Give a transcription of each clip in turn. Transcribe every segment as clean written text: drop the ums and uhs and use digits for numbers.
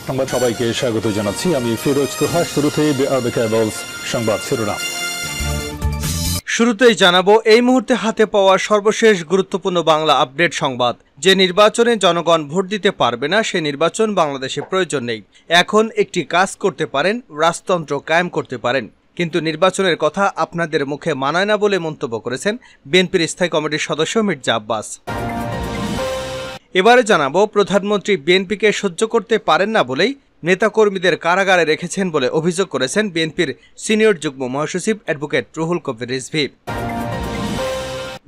সংবাদ সবাইকে স্বাগত জানাচ্ছি। আমি ফিরোজ তোহা। শুরুতেই সংবাদ শিরোনাম। শুরুতেই জানাবো এই মুহূর্তে হাতে পাওয়া সর্বশেষ গুরুত্বপূর্ণ বাংলা আপডেট সংবাদ। যে নির্বাচনে জনগণ ভোট দিতে পারবে না সে নির্বাচন বাংলাদেশে প্রয়োজন নেই। এখন একটি কাজ করতে পারেন, রাজতন্ত্র কায়েম করতে পারেন, কিন্তু নির্বাচনের কথা আপনাদের মুখে মানায় না বলে মন্তব্য করেছেন বিএনপির স্থায়ী কমিটির সদস্য মির্জা আব্বাস। এবারে জানাবো প্রধানমন্ত্রী বিএনপিকে সহ্য করতে পারেন না বলেই নেতাকর্মীদের কারাগারে রেখেছেন বলে অভিযোগ করেছেন বিএনপির সিনিয়র যুগ্ম মহাসচিব অ্যাডভোকেট রুহুল কবির রিজভী।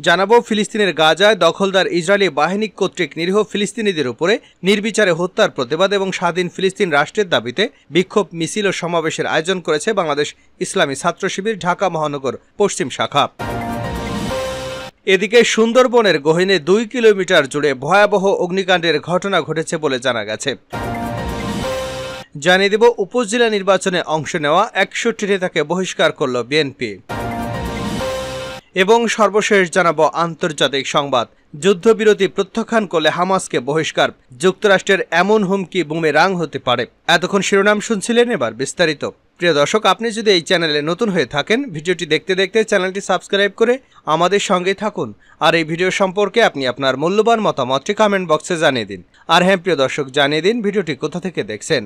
জানাবো ফিলিস্তিনের গাজায় দখলদার ইসরায়েলি বাহিনী কর্তৃক নিরীহ ফিলিস্তিনিদের উপরে নির্বিচারে হত্যার প্রতিবাদ এবং স্বাধীন ফিলিস্তিন রাষ্ট্রের দাবিতে বিক্ষোভ মিছিল ও সমাবেশের আয়োজন করেছে বাংলাদেশ ইসলামী ছাত্র শিবির ঢাকা মহানগর পশ্চিম শাখা। এদিকে সুন্দরবনের গহীনে 2 কিলোমিটার জুড়ে ভয়াবহ অগ্নিকাণ্ডের ঘটনা ঘটেছে বলে জানা গেছে। জানিয়ে দেব উপজেলা নির্বাচনে অংশ নেওয়া 61 নেতাকে বহিষ্কার করল বিএনপি। এবং সর্বশেষ জানাবো আন্তর্জাতিক সংবাদ। যুদ্ধবিরতি প্রত্যাখ্যান করলে হামাসকে বহিষ্কার, যুক্তরাষ্ট্রের এমন হুমকি বুমেরাং হতে পারে। এতক্ষণ শিরোনাম শুনছিলেন, এবার বিস্তারিত। প্রিয় দর্শক, আপনি যদি এই চ্যানেলে নতুন হয়ে থাকেন, ভিডিওটি দেখতে দেখতে চ্যানেলটি সাবস্ক্রাইব করে আমাদের সঙ্গে থাকুন। আর এই ভিডিও সম্পর্কে আপনি আপনার মূল্যবান মতামতটি কমেন্ট বক্সে জানিয়ে দিন। আর হ্যাঁ প্রিয় দর্শক, জানিয়ে দিন ভিডিওটি কোথা থেকে দেখছেন।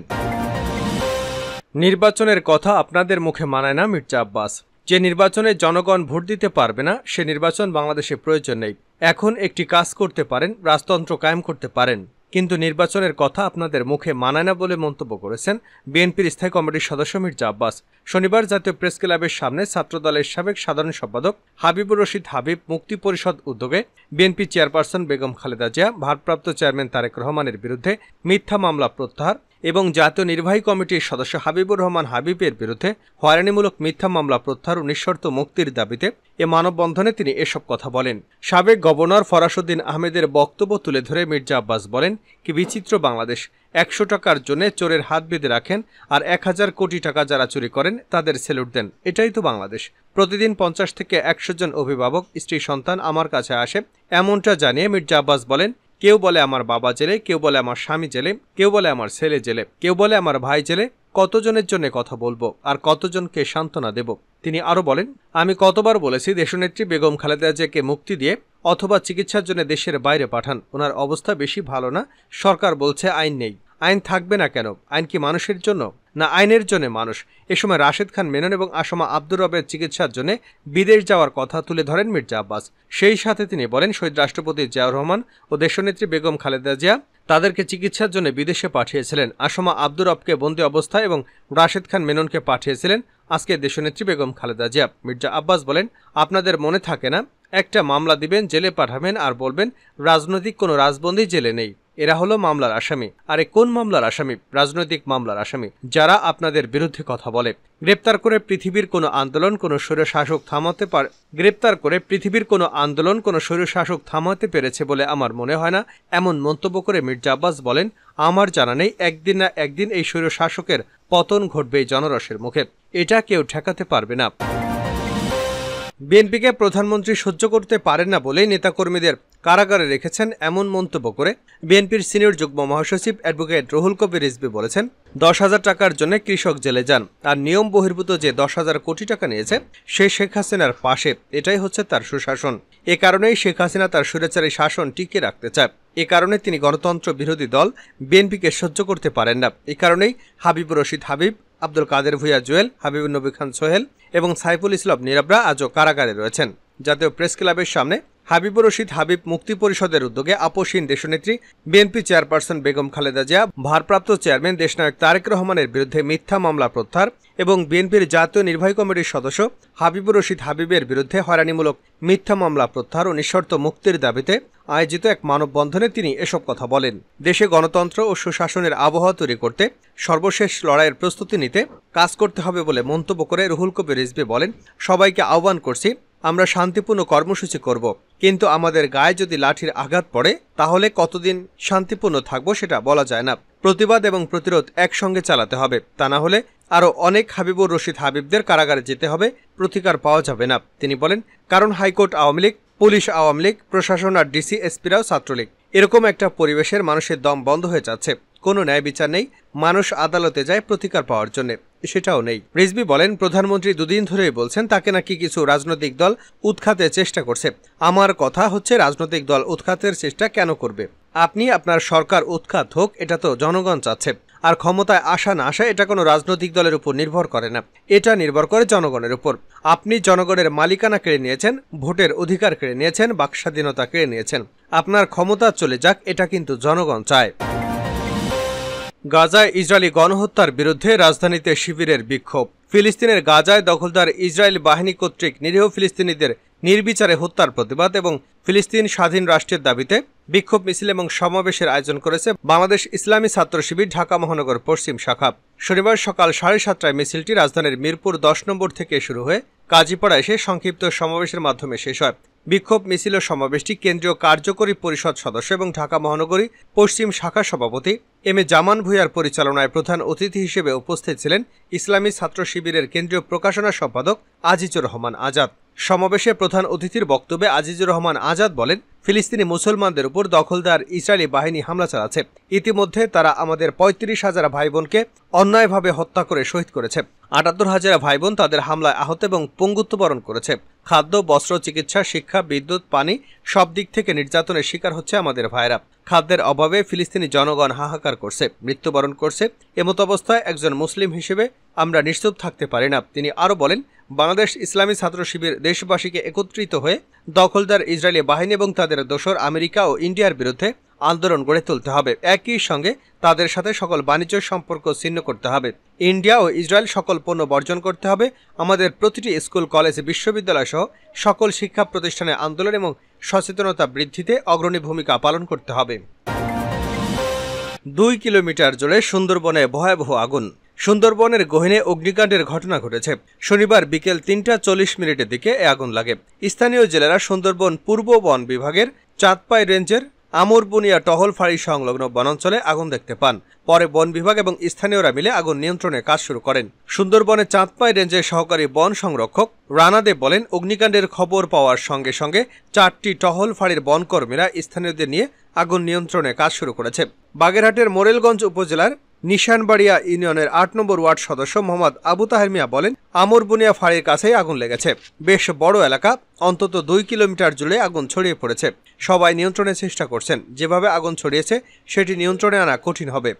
নির্বাচনের কথা আপনাদের মুখে মানায় না মির্জা আব্বাস। যে নির্বাচনে জনগণ ভোট দিতে পারবে না সে নির্বাচন বাংলাদেশে প্রয়োজন নেই। এখন একটি কাজ করতে পারেন, রাজতন্ত্র কায়েম করতে পারেন, কিন্তু নির্বাচনের কথা আপনাদের মুখে মানায় না বলে মন্তব্য করেছেন বিএনপির স্থায়ী কমিটির সদস্য মির্জা আব্বাস। শনিবার জাতীয় প্রেস ক্লাবের সামনে ছাত্রদলের সাবেক সাধারণ সম্পাদক হাবিবুর রশিদ হাবিব মুক্তি পরিষদ উদ্যোগে বিএনপি চেয়ারপারসন বেগম খালেদা জিয়া, ভারপ্রাপ্ত চেয়ারম্যান তারেক রহমানের বিরুদ্ধে মিথ্যা মামলা প্রত্যাহার এবং জাতীয় নির্বাহী কমিটির সদস্য হাবিবুর রহমান হাবিবের বিরুদ্ধে হয়রানিমূলক মিথ্যা মামলা প্রত্যাহার ও নিঃশর্ত মুক্তির দাবিতে এ মানববন্ধনে তিনি এসব কথা বলেন। সাবেক গভর্নর ফরাসউদ্দিন আহমেদের বক্তব্য তুলে ধরে মির্জা আব্বাস বলেন, কি বিচিত্র বাংলাদেশ। 100 টাকার জন্য চোরের হাত বেঁধে রাখেন, আর 1000 কোটি টাকা যারা চুরি করেন তাদের সেলুট দেন। এটাই তো বাংলাদেশ। প্রতিদিন 50 থেকে 100 জন অভিভাবক, স্ত্রী, সন্তান আমার কাছে আসে। এমনটা জানিয়ে মির্জা আব্বাস বলেন, কেউ বলে আমার বাবা জেলে, কেউ বলে আমার স্বামী জেলে, কেউ বলে আমার ছেলে জেলে, কেউ বলে আমার ভাই জেলে। কতজনের জন্য কথা বলবো আর কতজনকে সান্ত্বনা দেব? তিনি আরো বলেন, আমি কতবার বলেছি দেশনেত্রী বেগম খালেদা জিয়াকে মুক্তি দিয়ে অথবা চিকিৎসার জন্য দেশের বাইরে পাঠান। ওনার অবস্থা বেশি ভালো না। সরকার বলছে আইন নেই। আইন থাকবে না কেন? আইন কি মানুষের জন্য, না আইনের জন্য মানুষ? এ সময় রাশেদ খান মেনন এবং আসমা আব্দুর রবের চিকিৎসার জন্য বিদেশ যাওয়ার কথা তুলে ধরেন মির্জা আব্বাস। সেই সাথে তিনি বলেন, শহীদ রাষ্ট্রপতি জিয়াউর রহমান ও দেশনেত্রী বেগম খালেদা জিয়া তাদেরকে চিকিৎসার জন্য বিদেশে পাঠিয়েছিলেন। আসমা আব্দুর রবকে বন্দী অবস্থায় এবং রাশেদ খান মেননকে পাঠিয়েছিলেন আজকে দেশনেত্রী বেগম খালেদা জিয়া। মির্জা আব্বাস বলেন, আপনাদের মনে থাকে না, একটা মামলা দিবেন, জেলে পাঠাবেন, আর বলবেন রাজনৈতিক কোনো রাজবন্দী জেলে নেই। এরা হলো মামলার আসামি। আরে কোন মামলার আসামি? রাজনৈতিক মামলার আসামি, যারা আপনাদের বিরুদ্ধে কথা বলে। গ্রেপ্তার করে পৃথিবীর কোনো আন্দোলন কোনো স্বৈরশাসক থামাতে পেরেছে বলে আমার মনে হয় না। এমন মন্তব্য করে মির্জা আব্বাস বলেন, আমার জানা নেই একদিন না একদিন এই স্বৈরশাসকের পতন ঘটবে জনরসের মুখে। এটা কেউ ঠেকাতে পারবে না। বিএনপিকে প্রধানমন্ত্রী সহ্য করতে পারেন না বলেই নেতাকর্মীদের কারাগারে রেখেছেন এমন মন্তব্য করে বিএনপির সিনিয়র যুগ্ম মহাসচিব অ্যাডভোকেট রুহুল কবির রিজভী বলেছেন, 10,000 টাকার জন্য কৃষক জেলে যান, আর নিয়ম বহির্ভূত যে 10,000 কোটি টাকা নিয়েছে সে শেখ হাসিনার পাশে। এটাই হচ্ছে তার সুশাসন। এ কারণেই শেখ হাসিনা তার স্বৈরাচারী শাসন টিকিয়ে রাখতে চায়। এ কারণে তিনি গণতন্ত্র বিরোধী দল বিএনপিকে সহ্য করতে পারেন না। এ কারণেই হাবিবুর রশিদ হাবিব, আব্দুল কাদের ভূঁইয়া জুয়েল, হাবিবুর নবী খান সোহেল এবং সাইফুল ইসলাম নীরবরা আজও কারাগারে রয়েছেন। জাতীয় প্রেস ক্লাবের সামনে হাবিবুর রশিদ হাবিব মুক্তি পরিষদের উদ্যোগে আপোষহীন দেশনেত্রী বিএনপি চেয়ারপারসন বেগম খালেদা জিয়া, ভারপ্রাপ্ত চেয়ারম্যান দেশনায়ক তারেক রহমানের বিরুদ্ধে মিথ্যা মামলা প্রত্যাহার এবং বিএনপির জাতীয় নির্বাহী কমিটির সদস্য হাবিবুর রশিদ হাবিবের বিরুদ্ধে হয়রানিমূলক মিথ্যা মামলা প্রত্যাহার ও নিঃশর্ত মুক্তির দাবিতে আয়োজিত এক মানববন্ধনে তিনি এসব কথা বলেন। দেশে গণতন্ত্র ও সুশাসনের আবহাওয়া তৈরি করতে সর্বশেষ লড়াইয়ের প্রস্তুতি নিতে কাজ করতে হবে বলে মন্তব্য করে রুহুল কবির রিজভী বলেন, সবাইকে আহ্বান করছি, আমরা শান্তিপূর্ণ কর্মসূচি করব, কিন্তু আমাদের গায়ে যদি লাঠির আঘাত পড়ে তাহলে কতদিন শান্তিপূর্ণ থাকবো সেটা বলা যায় না। প্রতিবাদ এবং প্রতিরোধ একসঙ্গে চালাতে হবে, তা না হলে আরও অনেক হাবিবুর রশিদ হাবিবদের কারাগারে যেতে হবে, প্রতিকার পাওয়া যাবে না। তিনি বলেন, কারণ হাইকোর্ট আওয়ামী লীগ, পুলিশ আওয়ামী লীগ, প্রশাসন আর ডিসি এসপিরাও ছাত্রলীগ। এরকম একটা পরিবেশের মানুষের দম বন্ধ হয়ে যাচ্ছে। কোনো ন্যায় বিচার নেই, মানুষ আদালতে যায় প্রতিকার পাওয়ার জন্য, সেটাও নেই। রিজভী বলেন, প্রধানমন্ত্রী দুদিন ধরেই বলছেন তাকে নাকি কিছু রাজনৈতিক দল উৎখাতের চেষ্টা করছে। আমার কথা হচ্ছে, রাজনৈতিক দল উৎখাতের চেষ্টা কেন করবে? আপনি আপনার সরকার উৎখাত হোক, এটা তো জনগণ চাচ্ছে। আর ক্ষমতায় আসা না আসা এটা কোনো রাজনৈতিক দলের উপর নির্ভর করে না, এটা নির্ভর করে জনগণের উপর। আপনি জনগণের মালিকানা কেড়ে নিয়েছেন, ভোটের অধিকার কেড়ে নিয়েছেন, বাকস্বাধীনতা কেড়ে নিয়েছেন। আপনার ক্ষমতা চলে যাক, এটা কিন্তু জনগণ চায়। গাজায় ইসরায়েলি গণহত্যার বিরুদ্ধে রাজধানীতে শিবিরের বিক্ষোভ। ফিলিস্তিনের গাজায় দখলদার ইসরায়েলি বাহিনী কর্তৃক নিরীহ ফিলিস্তিনিদের নির্বিচারে হত্যার প্রতিবাদ এবং ফিলিস্তিন স্বাধীন রাষ্ট্রের দাবিতে বিক্ষোভ মিছিল এবং সমাবেশের আয়োজন করেছে বাংলাদেশ ইসলামী ছাত্র শিবির ঢাকা মহানগর পশ্চিম শাখা। শনিবার সকাল 7:30টায় মিছিলটি রাজধানীর মিরপুর 10 নম্বর থেকে শুরু হয়ে কাজীপাড়া এসে সংক্ষিপ্ত সমাবেশের মাধ্যমে শেষ হয়। বিক্ষোভ মিছিল ও সমাবেশটি কেন্দ্রীয় কার্যকরী পরিষদ সদস্য এবং ঢাকা মহানগরী পশ্চিম শাখা সভাপতি এম এ জামান ভূঁইয়ার পরিচালনায় প্রধান অতিথি হিসেবে উপস্থিত ছিলেন ইসলামী ছাত্র শিবিরের কেন্দ্রীয় প্রকাশনা সম্পাদক আজিজুর রহমান আজাদ। সমাবেশে প্রধান অতিথির বক্তব্যে আজিজুর রহমান আজাদ বলেন, ফিলিস্তিনি মুসলমানদের উপর দখলদার ইসরায়েলি বাহিনী হামলা চালাচ্ছে। ইতিমধ্যে তারা আমাদের 35,000 ভাই বোনকে অন্যায়ভাবে হত্যা করে শহীদ করেছে। 78,000 ভাই বোন তাদের হামলায় আহত এবং পঙ্গুত্ববরণ করেছে। খাদ্য, বস্ত্র, চিকিৎসা, শিক্ষা, বিদ্যুৎ, পানি সব দিক থেকে নির্যাতনের শিকার হচ্ছে আমাদের ভাইরা। খাদ্যের অভাবে ফিলিস্তিনি জনগণ হাহাকার করছে, মৃত্যুবরণ করছে। এমত অবস্থায় একজন মুসলিম হিসেবে আমরা নিশ্চুপ থাকতে পারি না। তিনি আরও বলেন, বাংলাদেশ ইসলামী ছাত্র শিবির দেশবাসীকে একত্রিত হয়ে দখলদার ইসরায়েলি বাহিনী এবং তাদের দোসর আমেরিকা ও ইন্ডিয়ার বিরুদ্ধে আন্দোলন গড়ে তুলতে হবে। একই সঙ্গে তাদের সাথে সকল বাণিজ্য সম্পর্ক ছিন্ন করতে হবে। ইন্ডিয়া ও ইসরায়েল সকল পণ্য বর্জন করতে হবে। আমাদের প্রতিটি স্কুল, কলেজ, বিশ্ববিদ্যালয় সহ সকল শিক্ষা প্রতিষ্ঠানে আন্দোলন এবং সচেতনতা বৃদ্ধিতে অগ্রণী ভূমিকা পালন করতে হবে। 2 কিলোমিটার জুড়ে সুন্দরবনে ভয়াবহ আগুন। সুন্দরবনের গহীনে অগ্নিকাণ্ডের ঘটনা ঘটেছে। শনিবার বিকেল 3:40 দিকে এ আগুন লাগে। স্থানীয় জেলেরা সুন্দরবন পূর্ব বন বিভাগের চাঁদপাই রেঞ্জের আমরবুনিয়া টহল ফাঁড়ি সংলগ্ন বনাঞ্চলে আগুন দেখতে পান। পরে বন বিভাগ এবং স্থানীয়রা মিলে আগুন নিয়ন্ত্রণে কাজ শুরু করেন। সুন্দরবনের চাঁদপাই রেঞ্জের সহকারী বন সংরক্ষক রানাদে বলেন, অগ্নিকাণ্ডের খবর পাওয়ার সঙ্গে সঙ্গে 4টি টহল ফাঁড়ির বনকর্মীরা স্থানীয়দের নিয়ে আগুন নিয়ন্ত্রণে কাজ শুরু করেছে। বাগেরহাটের মোরেলগঞ্জ উপজেলার নিশানবাড়িয়া ইউনিয়নের 8 নম্বর ওয়ার্ড সদস্য মোহাম্মদ আবু তাহের মিয়া বলেন, আমরবুনিয়া ফাঁড়ির কাছেই আগুন লেগেছে। বেশ বড় এলাকা, অন্তত 2 কিলোমিটার জুড়ে আগুন ছড়িয়ে পড়েছে। সবাই নিয়ন্ত্রণের চেষ্টা করছেন। যেভাবে আগুন ছড়িয়েছে সেটি নিয়ন্ত্রণে আনা কঠিন হবে।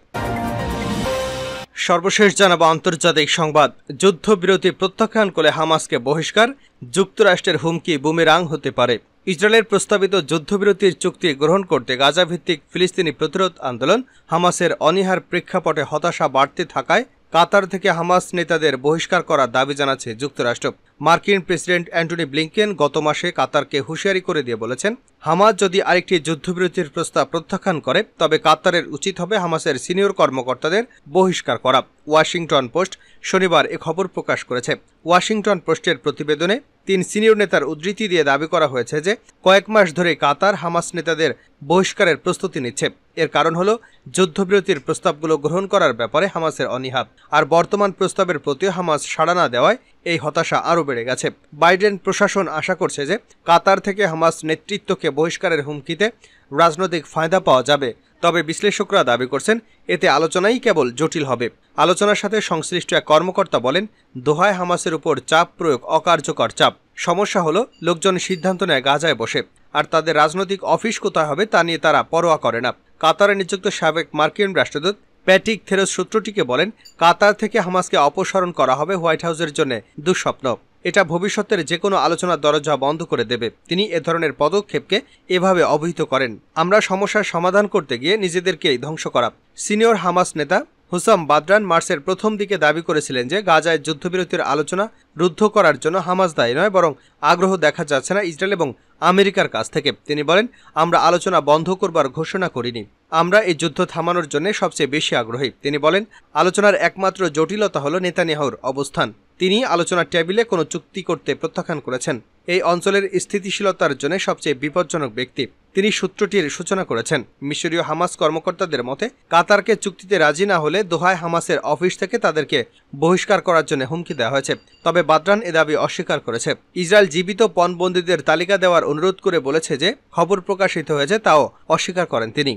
সর্বশেষ জানাবো আন্তর্জাতিক সংবাদ। যুদ্ধবিরতি প্রত্যাখ্যান করে হামাসকে বহিষ্কার, যুক্তরাষ্ট্রের হুমকি বুমেরাং হতে পারে। ইসরায়েলের প্রস্তাবিত যুদ্ধবিরতির চুক্তি গ্রহণ করতে গাজা ভিত্তিক ফিলিস্তিনি প্রতিরোধ আন্দোলন হামাসের অনীহার প্রেক্ষাপটে হতাশা বাড়তে থাকায় কাতার থেকে হামাস নেতাদের বহিষ্কার করার দাবি জানাচ্ছে যুক্তরাষ্ট্র। মার্কিন প্রেসিডেন্ট অ্যান্টনি ব্লিংকেন গত মাসে কাতারকে হুঁশিয়ারি করে দিয়ে বলেছেন, হামাস যদি আরেকটি যুদ্ধবিরতির প্রস্তাব প্রত্যাখ্যান করে তবে কাতারের উচিত হবে হামাসের সিনিয়র কর্মকর্তাদের বহিষ্কার করা। ওয়াশিংটন পোস্ট শনিবার এ খবর প্রকাশ করেছে। ওয়াশিংটন পোস্টের প্রতিবেদনে 3 সিনিয়র নেতার উদ্ধৃতি দিয়ে দাবি করা হয়েছে যে কয়েক মাস ধরে কাতার হামাস নেতাদের বহিষ্কারের প্রস্তুতি নিচ্ছে। এর কারণ হলো যুদ্ধবিরতির প্রস্তাবগুলো গ্রহণ করার ব্যাপারে হামাসের অনীহা, আর বর্তমান প্রস্তাবের প্রতিও হামাস সাড়া না দেওয়ায় এই হতাশা আরও বেড়ে গেছে। বাইডেন প্রশাসন আশা করছে যে কাতার থেকে হামাস নেতৃত্বকে বহিষ্কারের হুমকিতে রাজনৈতিক ফায়দা পাওয়া যাবে। তবে বিশ্লেষকরা দাবি করছেন এতে আলোচনাই কেবল জটিল হবে। আলোচনার সাথে সংশ্লিষ্ট এক কর্মকর্তা বলেন, দোহায় হামাসের উপর চাপ প্রয়োগ অকার্যকর চাপ। সমস্যা হলো লোকজন সিদ্ধান্ত নেয় গাজায় বসে, আর তাদের রাজনৈতিক অফিস কোথায় হবে তা নিয়ে তারা পরোয়া করে না। কাতারে নিযুক্ত সাবেক মার্কিন রাষ্ট্রদূত প্যাটিক থেরোস সূত্রটিকে বলেন, কাতার থেকে হামাসকে অপসারণ করা হবে হোয়াইট হাউসের জন্য দুঃস্বপ্ন। এটা ভবিষ্যতের যে কোনো আলোচনার দরজা বন্ধ করে দেবে। তিনি এ ধরনের পদক্ষেপকে এভাবে অভিহিত করেন, আমরা সমস্যার সমাধান করতে গিয়ে নিজেদেরকেই ধ্বংস করা। সিনিয়র হামাস নেতা হুসাম বাদরান মার্চের প্রথম দিকে দাবি করেছিলেন যে গাজায় যুদ্ধবিরতির আলোচনা রুদ্ধ করার জন্য হামাস দায়ী নয়, বরং আগ্রহ দেখা যাচ্ছে না ইসরায়েল এবং আমেরিকার কাছ থেকে। তিনি বলেন, আমরা আলোচনা বন্ধ করবার ঘোষণা করিনি, আমরা এই যুদ্ধ থামানোর জন্য সবচেয়ে বেশি আগ্রহী। তিনি বলেন, আলোচনার একমাত্র জটিলতা হল নেতানিয়াহুর অবস্থান। তিনি আলোচনার টেবিলে কোনো চুক্তি করতে প্রত্যাখ্যান করেছেন। এই অঞ্চলের স্থিতিশীলতার জন্য সবচেয়ে বিপজ্জনক ব্যক্তি। তিনি সূত্রটির সূচনা করেছেন। মিশরীয় হামাস কর্মকর্তাদের মতে কাতারকে চুক্তিতে রাজি না হলে দোহায় হামাসের অফিস থেকে তাদেরকে বহিষ্কার করার জন্য হুমকি দেওয়া হয়েছে। তবে বাদরান এ দাবি অস্বীকার করেছে। ইসরায়েল জীবিত পণবন্দীদের তালিকা দেওয়ার অনুরোধ করে বলেছে যে খবর প্রকাশিত হয়েছে তাও অস্বীকার করেন তিনি।